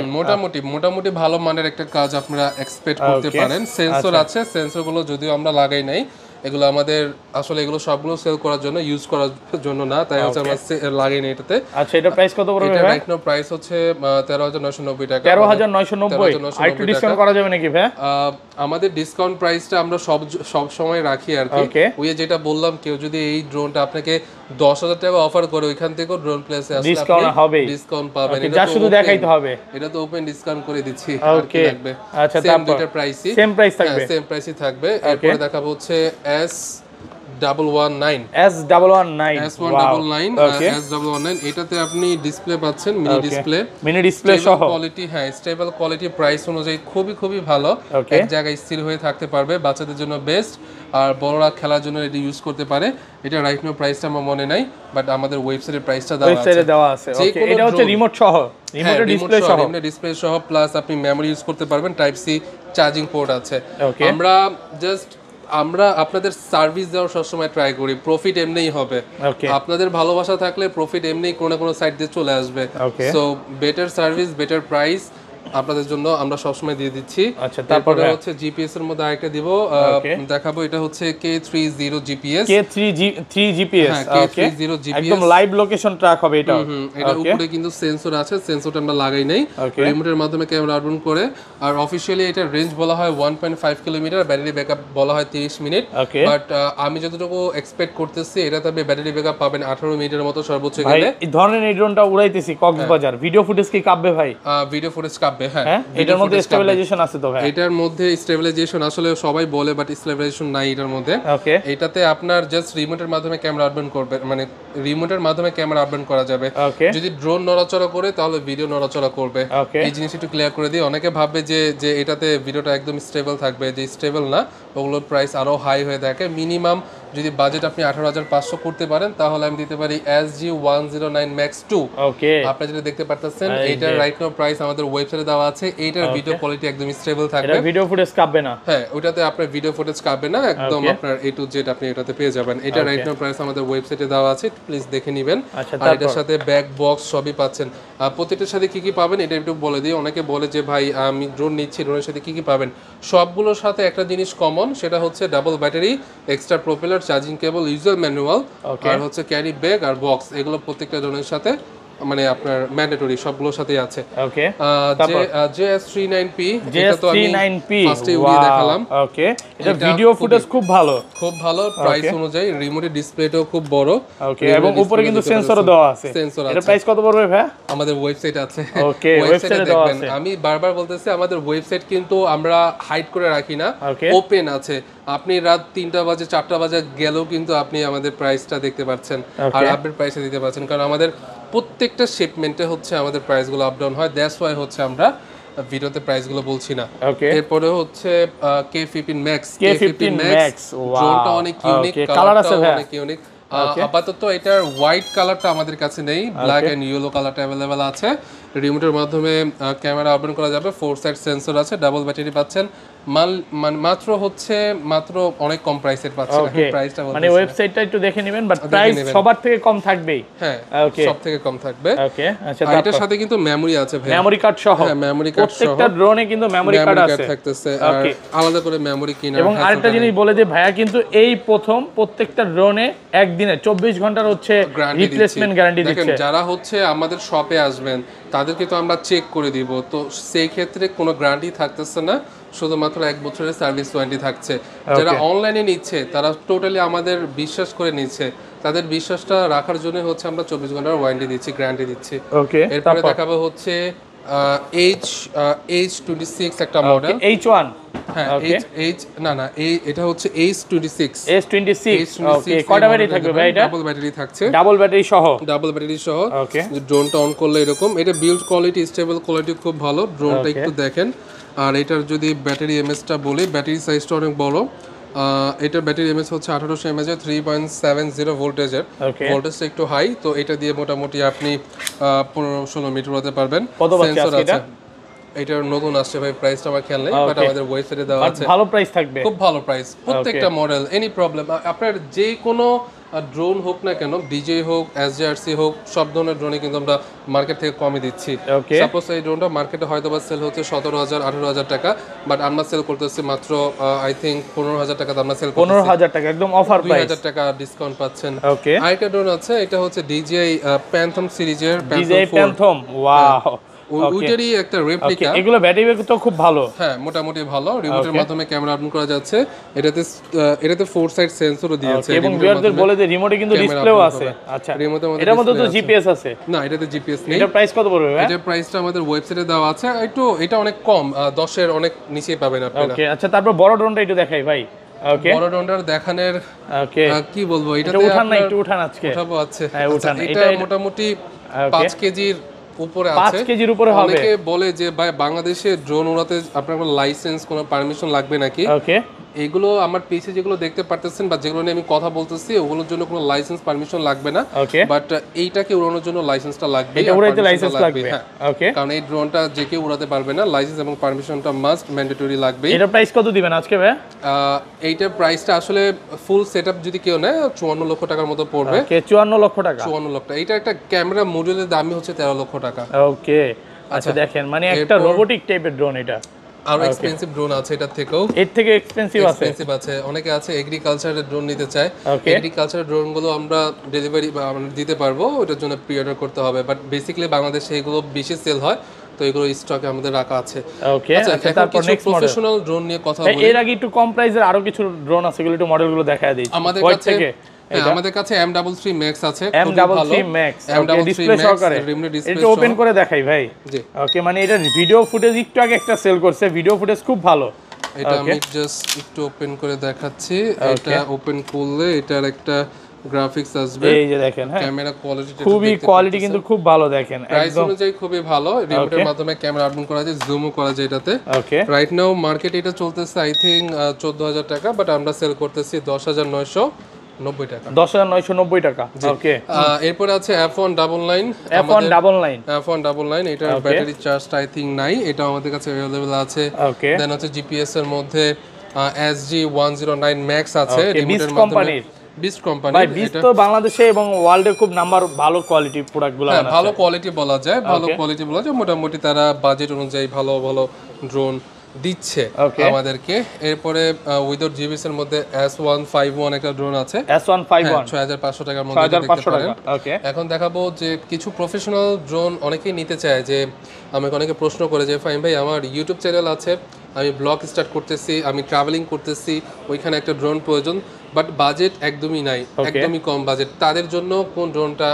মোটামুটি ভালো মানের একটা কাজ আপনারা এক্সপেক্ট করতে পারেন। সেন্সর আছে, সেন্সর গুলো যদিও আমরা লাগাই নাই, এগুলো আমাদের আসলে এগুলো সবগুলো সেল করার জন্য, ইউজ করার জন্য না, তাই হচ্ছে আমরা লাগাই নাই এটাতে। আচ্ছা, এটা প্রাইস কত পড়বে? এটা রাইট নাও প্রাইস হচ্ছে 13990 টাকা। 13990। আর একটু ডিসকাউন্ট করা যাবে নাকি ভাই? আমাদের ডিসকাউন্ট প্রাইসটা আমরা সব সময় রাখি আর কি। ওই যেটা বললাম, কেউ যদি এই ড্রোনটা আপনাকে 10000 টাকা অফার করে, ওইখান থেকেও ড্রোন প্লেসে আসলে আপনি ডিসকাউন্ট পাবেন। এটা শুধু দেখাইতে হবে, এটা তো ওপেন ডিসকাউন্ট করে দিচ্ছি। ওকে, লাগবে আচ্ছা, সেম দুইটা প্রাইসই, সেম প্রাইস থাকবে। সেম প্রাইসই থাকবে। এরপর দেখাবো হচ্ছে S119 এটাতে আপনি ডিসপ্লে পাচ্ছেন, মিনি ডিসপ্লে সহ। কোয়ালিটি, হ্যাঁ স্টেবল কোয়ালিটি, প্রাইস অনুযায়ী খুবই ভালো। এক জায়গায় স্থির হয়ে থাকতে পারবে, বাচ্চাদের জন্য বেস্ট। আর বড়রা খেলার জন্য এটা ইউজ করতে পারে। এটা রাইট নাও প্রাইসটা আমার মনে নাই, বাট আমাদের ওয়েবসাইটের প্রাইসটা দেওয়া আছে। ওকে, এটা হচ্ছে রিমোট সহ, রিমোটের ডিসপ্লে সহ, প্লাস আপনি মেমরি ইউজ করতে পারবেন, টাইপ সি চার্জিং পোর্ট আছে। আমরা আপনাদের সার্ভিস দেওয়ার সবসময় ট্রাই করি, প্রফিট এমনিই হবে। আপনাদের ভালোবাসা থাকলে প্রফিট এমনিই কোনো না কোনো সাইড দিয়ে চলে আসবে। So better service, better price আপনাদের জন্য আমরা সবসময় দিয়ে দিচ্ছি। আচ্ছা, তারপরে হচ্ছে জিপিএস এর মধ্যে আরেকটা দিব, দেখাবো। এটা হচ্ছে K30 জিপিএস। K3 জিপিএস, ওকে, K30 জিপিএস, একদম লাইভ লোকেশন ট্র্যাক হবে এটা। এটার উপরে কিন্তু সেন্সর আছে, সেন্সরটা আমরা লাগাই নাই, রিমোটের মাধ্যমে ক্যামেরা অন করে। আর অফিশিয়ালি এটার রেঞ্জ বলা হয় 1.5 কিলোমিটার, ব্যাটারি ব্যাকআপ বলা হয় 30 মিনিট। বাট আমি যতটুকু এক্সপেক্ট করতেছি, এটাতে আপনি ব্যাটারি ব্যাকআপ পাবেন 18 মিনিটের মতো সর্বোচ্চ গেলে। এই ধরনের এই ড্রোনটা উড়াইতেছি কক্সবাজার, ভিডিও ফুটেজ কি কাঁপবে ভাই? ভিডিও ফুটেজ কাঁপবে। হ্যাঁ, এটার মধ্যে স্টেবিলাইজেশন আছে তো ভাই? এটার মধ্যে স্টেবিলাইজেশন আসলে সবাই বলে, বাট স্টেবিলাইজেশন নাই এটার মধ্যে। এটাতে আপনার জাস্ট রিমোটের মাধ্যমে ক্যামেরা আপডেট করবে, মানে রিমোটের মাধ্যমে ক্যামেরা আপডেট করা যাবে। যদি ড্রোন নড়াচড়া করে, তাহলে ভিডিও নড়াচড়া করবে। এই জিনিস একটু ক্লিয়ার করে দিই। অনেকে ভাববে যে এটাতে ভিডিওটা একদম স্টেবল থাকবে, যে স্টেবল না, ওগুলোর প্রাইস আরো হাই হয়ে থাকে। মিনিমাম যদি বাজেট আপনি 18500 করতে পারেন, তাহলে আমি দিতে পারি SG109 Max 2। আপনি যেটা দেখতে পারতেছেন, এটার রাইট নাও প্রাইস আমাদের ওয়েবসাইটে দেওয়া আছে। এইটার ভিডিও কোয়ালিটি একদম স্টেবল থাকবে, এটা ভিডিও ফুটেজ কাঁপবে না। হ্যাঁ, ওটাতে আপনার ভিডিও ফুটেজ কাঁপবে না, একদম আপনার A to Z আপনি এটাতে পেয়ে যাবেন। এটা রাইট নাও প্রাইস আমাদের ওয়েবসাইটে দেওয়া আছে, প্লিজ দেখে নেবেন। আর এটার সাথে ব্যাক বক্স সবই পাচ্ছেন। প্রত্যেকটার সাথে কি পাবেন এটা একটু বলে দিই। অনেকে বলে যে ভাই আমি ড্রোন নিচ্ছি, ড্রোনের সাথে কি পাবেন? সবগুলোর সাথে একটা জিনিস কমন, সেটা হচ্ছে double battery, extra propeller, charging cable, user manual, আর হচ্ছে ক্যারি ব্যাগ আর বক্স। এগুলো প্রত্যেকটা ড্রোনের সাথে মানে আপনার ম্যান্ডেটরি, সবগুলোর সাথেই আছে। ওকে, JS39P, এটা তো আমি ফার্স্টে উড়িয়ে দেখালাম। ওকে, এটা ভিডিও ফুটেজ খুব ভালো প্রাইস অনুযায়ী। রিমোটের ডিসপ্লেটাও খুব বড়। ওকে, এবং উপরে কিন্তু সেন্সরও দেওয়া আছে। এটা প্রাইস কত পড়বে ভাই? আমাদের ওয়েবসাইট আছে। ওকে, ওয়েবসাইটে দেওয়া আছে। আমি বারবার বলতেছি, আমাদের ওয়েবসাইট কিন্তু আমরা হাইড করে রাখি না, ওপেন আছে। আপনি রাত 3টা বাজে 4টা বাজে গেলেও কিন্তু আপনি আমাদের প্রাইসটা দেখতে পাচ্ছেন, আর আপডেট প্রাইসে দিতে পারছেন। কারণ আমাদের প্রত্যেকটা শিপমেন্টে হচ্ছে আমাদের প্রাইসগুলো আপ ডাউন হয়। দ্যাটস ওয়াই হচ্ছে আমরা ভিডিওতে প্রাইসগুলো বলছি না। ওকে, এরপরে হচ্ছে K15 Max। K15 Max, ড্রোনটা অনেক ইউনিক, কালার আছে ভাই? অনেক ইউনিক। আপাতত এটার হোয়াইট কালারটা আমাদের কাছে নেই, ব্ল্যাক এন্ড ইয়েলো কালারটা অ্যাভেলেবেল আছে। রিমোটের মাধ্যমে ক্যামেরা ওপেন করা যাবে, 4 সাইড সেন্সর আছে, ডাবল ব্যাটারি পাচ্ছেন। মাত্র অনেক কম প্রাইসের পাচ্ছেন। এখন প্রাইসটা মানে ওয়েবসাইটটা একটু দেখে নেবেন, বাট প্রাইস সবার থেকে কম থাকবেই। হ্যাঁ, ওকে, সব থেকে কম থাকবে। ওকে, আচ্ছা, আর এটার সাথে কিন্তু মেমরি আছে ভাই, মেমরি কার্ড সহ। হ্যাঁ, মেমরি কার্ড সহ প্রত্যেকটা ড্রোনে কিন্তু মেমরি কার্ড আছে থাকতেছে, আর আলাদা করে মেমরি কিনা। এবং আরেকটা জিনিস বলে যে ভাইয়া কিন্তু এই প্রথম প্রত্যেকটা ড্রোনে একদিনে 24 ঘন্টার হচ্ছে রিপ্লেসমেন্ট গ্যারান্টি দিচ্ছে। যারা হচ্ছে আমাদের শপে আসবেন তাদেরকে তো আমরা চেক করে দিব, তো সেই ক্ষেত্রে কোনো গ্যারান্টি থাকতেছে না, শুধুমাত্র 1 বছরের সার্ভিস ওয়ারেন্টি থাকছে। যারা অনলাইনে নিচ্ছে তারা টোটালি আমাদের বিশ্বাস করে নিচ্ছে, তাদের বিশ্বাসটা রাখার জন্য হচ্ছে আমরা 24 ঘন্টার ওয়ারেন্টি দিচ্ছি, গ্যারান্টি দিচ্ছি। ওকে, এরপরে দেখাবো হচ্ছে H26 একটা মডেল, H1। হ্যাঁ, এটা হচ্ছে H26। ওকে, কয়টা ব্যাটারি থাকবে ভাই এটা? ডাবল ব্যাটারি থাকছে, ডাবল ব্যাটারি সহ। ওকে, ড্রোনটা অন করলে এরকম, এটা বিল্ড কোয়ালিটি, স্টেবল কোয়ালিটি খুব ভালো। ড্রোনটা একটু দেখেন। আর এটার যদি ব্যাটারি এমএসটা বলি, ব্যাটারি সাইজটা অনেক বড়। এটার ব্যাটারি এমএস হচ্ছে 1800 mAh, 3.70 ভোল্টেজের। ভোল্টেজটা একটু হাই, তো এটা দিয়ে মোটামুটি আপনি 15-16 মিটার উড়াতে পারবেন। সেন্সর আছে। এটার নতুন আসছে ভাই, প্রাইসটা আমার খেয়াল নেই, বাট আমাদের ওয়েবসাইটে দেওয়া আছে। ভালো প্রাইস থাকবে, খুব ভালো প্রাইস, প্রত্যেকটা মডেল। এনি প্রবলেম, আপনার যে কোনো ড্রোন হোক না কেন, ডিজে হোক, SJRC হোক, সব ধরনের ড্রোনে কিন্তু আমরা মার্কেট থেকে কমে দিচ্ছি। সাপোজ এই ড্রোনটা মার্কেটে হয়তো বা সেল হচ্ছে 17,000-18,000 টাকা, বাট আমরা সেল করতেছি মাত্র আই থিঙ্ক 15,000 টাকা। আমরা সেল করতেছি 15,000 টাকা, একদম অফার প্রাইস, 2,000 টাকা ডিসকাউন্ট পাচ্ছেন। ওকে, আরেকটা ড্রোন আছে, এটা হচ্ছে DJI Phantom সিরিজের Phantom। ওয়াও, ওইটারই একটা রেপ্লিকা। এগুলো ব্যাটারি ব্যাকআপ তো খুব ভালো, হ্যাঁ, মোটামুটি ভালো। রিমোটের মাধ্যমে ক্যামেরা অন করা যাচ্ছে। এটাতে 4 সাইড সেন্সরও দিয়েছে, এবং ভিউয়ারদের বলে যে রিমোটে কিন্তু ডিসপ্লেও আছে। আচ্ছা, এটার মধ্যে তো জিপিএস আছে? না, এটাতে জিপিএস নেই। এটার প্রাইস কত পড়বে ভাই? এটার প্রাইসটা আমাদের ওয়েবসাইটে দেওয়া আছে, এটা অনেক কম, 10 এর অনেক নিচেই পাবেন আপনারা। ওকে, আচ্ছা, তারপর বড় ড্রোনটা একটু দেখাই ভাই। ওকে, বড় ড্রোনটার দেখানোর কি বলবো, এটাতে উঠান না, একটু উঠান আজকে। উঠাবো, আছে। হ্যাঁ, উঠান। এটা মোটামুটি 5 কেজির উপরে আছে। 5 কেজির উপরে হবে। অনেকে বলে যে ভাই, বাংলাদেশে ড্রোন উড়াতে আপনার কোনো লাইসেন্স, কোনো পারমিশন লাগবে নাকি? ওকে, এগুলো আমার পিছে যেগুলো দেখতে পারতেছেন বা যেগুলো নিয়ে আমি কথা বলতেছি, ওগুলোর জন্য কোনো লাইসেন্স পারমিশন লাগবে না। ওকে, বাট এইটাকে উড়ানোর জন্য লাইসেন্সটা লাগবে, এটা উড়াইতে লাইসেন্স লাগবে। হ্যাঁ, ওকে, কারণ এই ড্রোনটা যে কেউ উড়াতে পারবে না, লাইসেন্স এবং পারমিশনটা মাস্ট ম্যান্ডেটরি লাগবে। এটা প্রাইস কত দিবেন আজকে ভাই? এইটার প্রাইসটা আসলে ফুল সেটআপ যদি কেউ নেয় 54 লক্ষ টাকার মতো পড়বে। ওকে, 54 লক্ষ টাকা। 54 লক্ষ টাকা। এটা একটা ক্যামেরা মডিউলের দামই হচ্ছে 13 লক্ষ টাকা। ওকে, আচ্ছা, দেখেন, মানে একটা রোবোটিক টাইপের ড্রোন। এটা আরো এক্সপেন্সিভ ড্রোন আছে এটার থেকেও, এর থেকে এক্সপেন্সিভ আছে। অনেকে আছে এগ্রিকালচারের ড্রোন নিতে চায়। এগ্রিকালচারের ড্রোন গুলো আমরা ডেলিভারি দিতে পারবো, ওটার জন্য প্রি অর্ডার করতে হবে, বাট বেসিক্যালি বাংলাদেশে এগুলো বেশি সেল হয়, তো এগুলো স্টকে আমাদের রাখা আছে। ওকে, আচ্ছা, তারপর নেক্সট প্রফেশনাল ড্রোন নিয়ে কথা বলি। এর আগে একটু কম প্রাইসের আরো কিছু ড্রোন আছে, এগুলো একটু মডেলগুলো দেখায় দিই। আমাদের কাছে আমাদের কাছে M33 Max আছে, M33 Max, ডিসপ্লে সহকারে। এটা ওপেন করে দেখাই ভাই। জি, ওকে, মানে এটা ভিডিও ফুটেজ একটু আগে একটা সেল করছে, ভিডিও ফুটেজ খুব ভালো। এটা আমি জাস্ট একটু ওপেন করে দেখাচ্ছি। এটা ওপেন করলে এটার একটা গ্রাফিক্স আসবে, এই যে দেখেন। হ্যাঁ, ক্যামেরা কোয়ালিটি, খুবই কোয়ালিটি কিন্তু খুব ভালো, দেখেন প্রাইস অনুযায়ী খুবই ভালো। রিমোটের মাধ্যমে ক্যামেরা অন করা যায়, জুমও করা যায় এটাতে। ওকে, রাইট নাও মার্কেট এটা চলতেছে আই থিং 14,000 টাকা, বাট আমরা সেল করতেছি 10,990 টাকা। 10,990 টাকা। ওকে, এরপর আছে F199। F199 এটার ব্যাটারি চার্জটা আই থিং নাই, এটা আমাদের কাছে अवेलेबल আছে। ওকে, দেন হচ্ছে জিপিএস এর মধ্যে SG109 Max আছে, রিমোটের মাধ্যমে। Beast company. ভাই, বিস্ট তো বাংলাদেশে এবং ওয়ার্ল্ডে খুব নাম্বার ভালো কোয়ালিটি প্রোডাক্টগুলো আছে। ভালো কোয়ালিটি বলা যায়, মোটামুটি তারা বাজেট অনুযায়ী ভালো ভালো ড্রোন দিচ্ছে আমাদেরকে। এরপরে উইদাউট জিবিএস এর মধ্যে S151 একটা ড্রোন আছে, S151 6500 টাকার মধ্যে দেখতে পারেন। ওকে, এখন দেখাবো যে কিছু প্রফেশনাল ড্রোন অনেকেই নিতে চায়, যে আমাকে অনেকে প্রশ্ন করে যে ফাহিম ভাই, আমার ইউটিউব চ্যানেল আছে, আমি ব্লগ স্টার্ট করতেছি, আমি ট্রাভেলিং করতেছি, ওইখানে একটা ড্রোন প্রয়োজন, বাট বাজেট একদমই নাই, একদমই কম বাজেট, তাদের জন্য কোন ড্রোনটা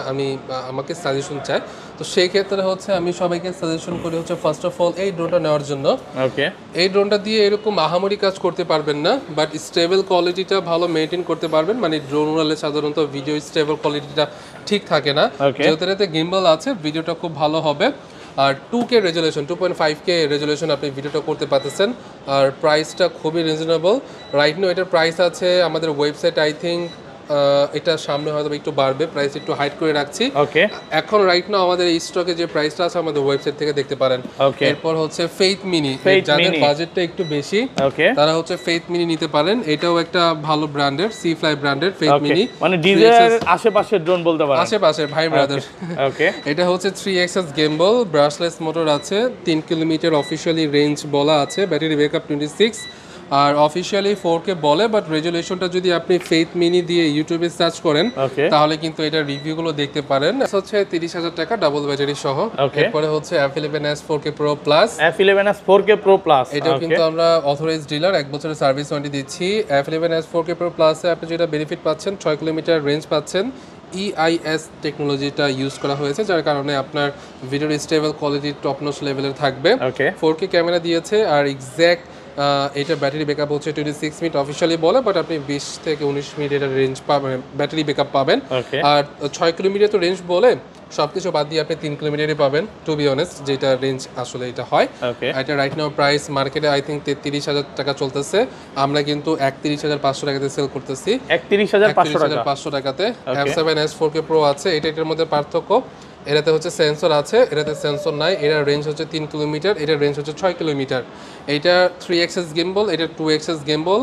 আমাকে সাজেশন চাই। তো সেই ক্ষেত্রে হচ্ছে আমি সবাইকে সাজেশন করি হচ্ছে ফার্স্ট অফ অল এই ড্রোনটা নেওয়ার জন্য। ওকে, এই ড্রোনটা দিয়ে এরকম আহামরি কাজ করতে পারবেন না, বাট স্টেবল কোয়ালিটিটা ভালো মেনটেন করতে পারবেন। মানে ড্রোন উড়ালে সাধারণত ভিডিও স্টেবল কোয়ালিটিটা ঠিক থাকে না, যেহেতু এতে গিম্বল আছে, ভিডিওটা খুব ভালো হবে। আর 2K রেজুলেশন 2.5K রেজুলেশন আপনি ভিডিওটা করতে পারতেছেন আর প্রাইসটা খুবই রিজনেবল রাইট নাও এটার প্রাইস আছে আমাদের ওয়েবসাইট আই থিঙ্ক এটা সামনে হয়তো একটু বাড়বে প্রাইস একটু হাইড করে রাখছি ওকে এখন রাইট নাও আমাদের এই স্টকে যে প্রাইসটা আছে আমাদের ওয়েবসাইট থেকে দেখতে পারেন ওকে এরপর হচ্ছে ফেইথ মিনি যাদের বাজেটটা একটু বেশি ওকে তারা হচ্ছে ফেইথ মিনি নিতে পারেন এটাও একটা ভালো ব্র্যান্ডের সি ফ্লাই ব্র্যান্ডের ফেইথ মিনি মানে ডিজায়ার আশেপাশের ড্রোন বলতে পারেন আশেপাশে ভাই ব্রাদার ওকে এটা হচ্ছে 3XS গিম্বল ব্রাশলেস মোটর আছে 3 কিলোমিটার অফিশিয়ালি রেঞ্জ বলা আছে ব্যাটারি ব্যাকআপ 26 আর অফিশিয়ালি 4K বলে বাট রেজুলেশনটা যদি আপনি ফেইথ মিনি দিয়ে ইউটিউবে সার্চ করেন তাহলে কিন্তু এটা রিভিউগুলো দেখতে পারেন হচ্ছে 30,000 টাকা ডাবল ব্যাটারি সহ এরপরে হচ্ছে F11s 4K Pro Plus F11s 4K Pro Plus এটাও কিন্তু আমরা অথরাইজড ডিলার এক বছরের সার্ভিস ওয়ারেন্টি দিচ্ছি F11s 4K Pro Plus এ আপনি যেটা বেনিফিট পাচ্ছেন 6 কিলোমিটার রেঞ্জ পাচ্ছেন EIS টেকনোলজিটা ইউজ করা হয়েছে যার কারণে আপনার ভিডিওর স্টেবল কোয়ালিটি টপ নচ লেভেলের থাকবে 4K ক্যামেরা দিয়েছে আর এক্স্যাক্ট এটা ব্যাটারি ব্যাকআপ হচ্ছে 26 মিনিট অফিশিয়ালি বলে বাট আপনি 20 থেকে 19 মিনিট এটা রেঞ্জ পাবেন ব্যাটারি ব্যাকআপ পাবেন আর 6 কিলোমিটার তো রেঞ্জ বলে সবকিছু বাদ দিয়ে আপনি 3 কিলোমিটারই পাবেন টু বি অনেস্ট যেটা রেঞ্জ আসলে এটা হয় এটা রাইট নাও প্রাইস মার্কেটে আই থিঙ্ক 33,000 টাকা চলতেছে আমরা কিন্তু 31,500 টাকাতে সেল করতেছি 31,500 টাকাতে F7s 4K Pro আছে এটার মধ্যে পার্থক্য এটাতে হচ্ছে সেন্সর আছে এটাতে সেন্সর নাই এটার রেঞ্জ হচ্ছে 3 কিলোমিটার এটার রেঞ্জ হচ্ছে 6 কিলোমিটার এইটা 3XS গিম্বল এটা 2XS গিম্বল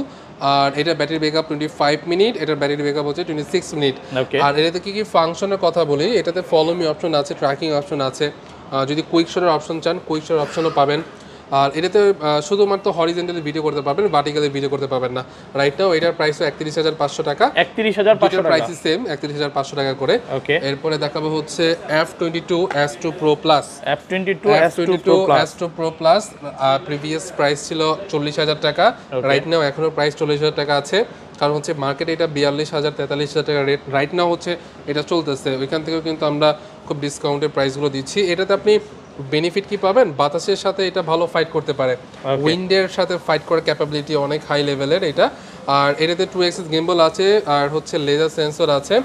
আর এটা ব্যাটারি ব্যাকআপ 25 মিনিট এটার ব্যাটারি ব্যাকআপ হচ্ছে 26 মিনিট আর এটাতে কি কি ফাংশনের কথা বলি এটাতে ফলো মি অপশন আছে ট্র্যাকিং অপশন আছে যদি কুইক শটের অপশন চান কুইক শটের অপশনও পাবেন আর এটাতে শুধুমাত্র হরিজন্টালি ভিডিও করতে পারবেন ভার্টিক্যালি ভিডিও করতে পারবেন না রাইট নাও এটার প্রাইস 31,500 টাকা 31,500 টাকা প্রাইস সেম 31,500 টাকা করে এরপরে দেখাবো হচ্ছে F22s2 Pro Plus F22s2 Pro Plus previous price ছিল 40,000 টাকা রাইট নাও এখনো প্রাইস 40,000 টাকা আছে কারণ হচ্ছে মার্কেটে এটা 42,000 43,000 টাকা রেট রাইট নাও হচ্ছে এটা চলতেছে ওইখান থেকেও কিন্তু আমরা খুব ডিসকাউন্টের প্রাইসগুলো দিচ্ছি এটাতে আপনি বেনিফিট কি পাবেন বাতাসের সাথে এটা ভালো ফাইট করতে পারে উইন্ডের সাথে ফাইট করার ক্যাপাবিলিটি অনেক হাই লেভেলের এটা আর এটাতে 2XS গিম্বল আছে আর হচ্ছে লেজার সেন্সর আছে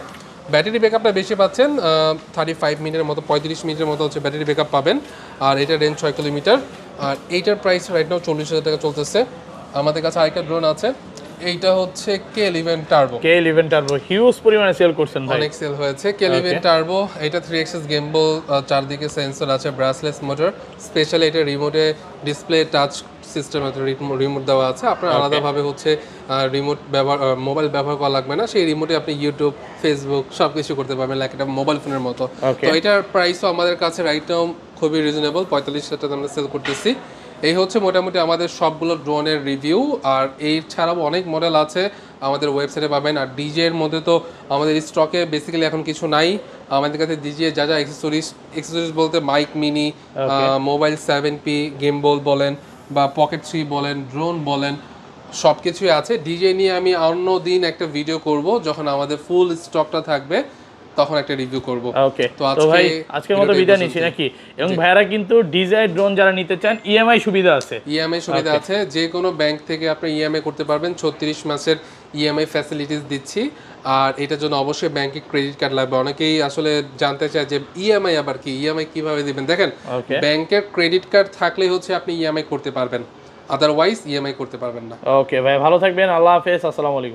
ব্যাটারি ব্যাকআপটা বেশি পাচ্ছেন 35 মিনিটের মতো 35 মিনিটের মতো হচ্ছে ব্যাটারি ব্যাকআপ পাবেন আর এটা রেঞ্জ 6 কিলোমিটার আর এইটার প্রাইস রাইট নাও 40,000 টাকা চলতেছে আমাদের কাছে আরেকটা ড্রোন আছে এইটা হচ্ছে K11 টার্বো হিউজ পরিমাণে সেল করছেন ভাই অনেক সেল হয়েছে K11 টার্বো এটা 3XS গিম্বল চারদিকে সেন্সর আছে ব্রাশলেস মোটর স্পেশালি এটা রিমোটে ডিসপ্লে টাচ সিস্টেম আছে রিমোট দেওয়া আছে আপনার আলাদাভাবে হচ্ছে রিমোট ব্যবহার মোবাইল ব্যবহার করা লাগবে না সেই রিমোটে আপনি ইউটিউব ফেসবুক সব কিছু করতে পারবেন লাইক এটা মোবাইল ফোনের মতো তো এটার প্রাইসও আমাদের কাছে রাইট নাও খুবই রিজনেবল 45,000 টাকা আমরা সেল করতেছি এই হচ্ছে মোটামুটি আমাদের সবগুলো ড্রোনের রিভিউ আর এই ছাড়াও অনেক মডেল আছে আমাদের ওয়েবসাইটে পাবেন আর ডিজে এর মধ্যে তো আমাদের স্টকে বেসিক্যালি এখন কিছু নাই আমাদের কাছে ডিজে যা যা অ্যাক্সেসরিজ বলতে mic mini mobile 7P gimbal বলেন বা পকেট 3 বলেন ড্রোন বলেন সব কিছুই আছে ডিজে নিয়ে আমি অন্য দিন একটা ভিডিও করব যখন আমাদের ফুল স্টকটা থাকবে তখন একটা রিভিউ করব ওকে তো ভাই আজকের মতো বিদায় নিচ্ছি নাকি এবং ভাইরা কিন্তু ডিজায়ার ড্রোন যারা নিতে চান ইএমআই সুবিধা আছে যে কোনো ব্যাংক থেকে আপনি ইএমআই করতে পারবেন 36 মাসের ইএমআই ফ্যাসিলিটিস দিচ্ছি আর এটার জন্য অবশ্যই ব্যাংকে ক্রেডিট কার্ড লাগবে অনেকেই আসলে জানতে চায় যে ইএমআই আবার কি ইএমআই কিভাবে দিবেন দেখেন ব্যাংকের ক্রেডিট কার্ড থাকলেই হচ্ছে আপনি ইএমআই করতে পারবেন আদারওয়াইজ ইএমআই করতে পারবেন না ওকে ভাই ভালো থাকবেন আল্লাহ হাফেজ আসসালামু আলাইকুম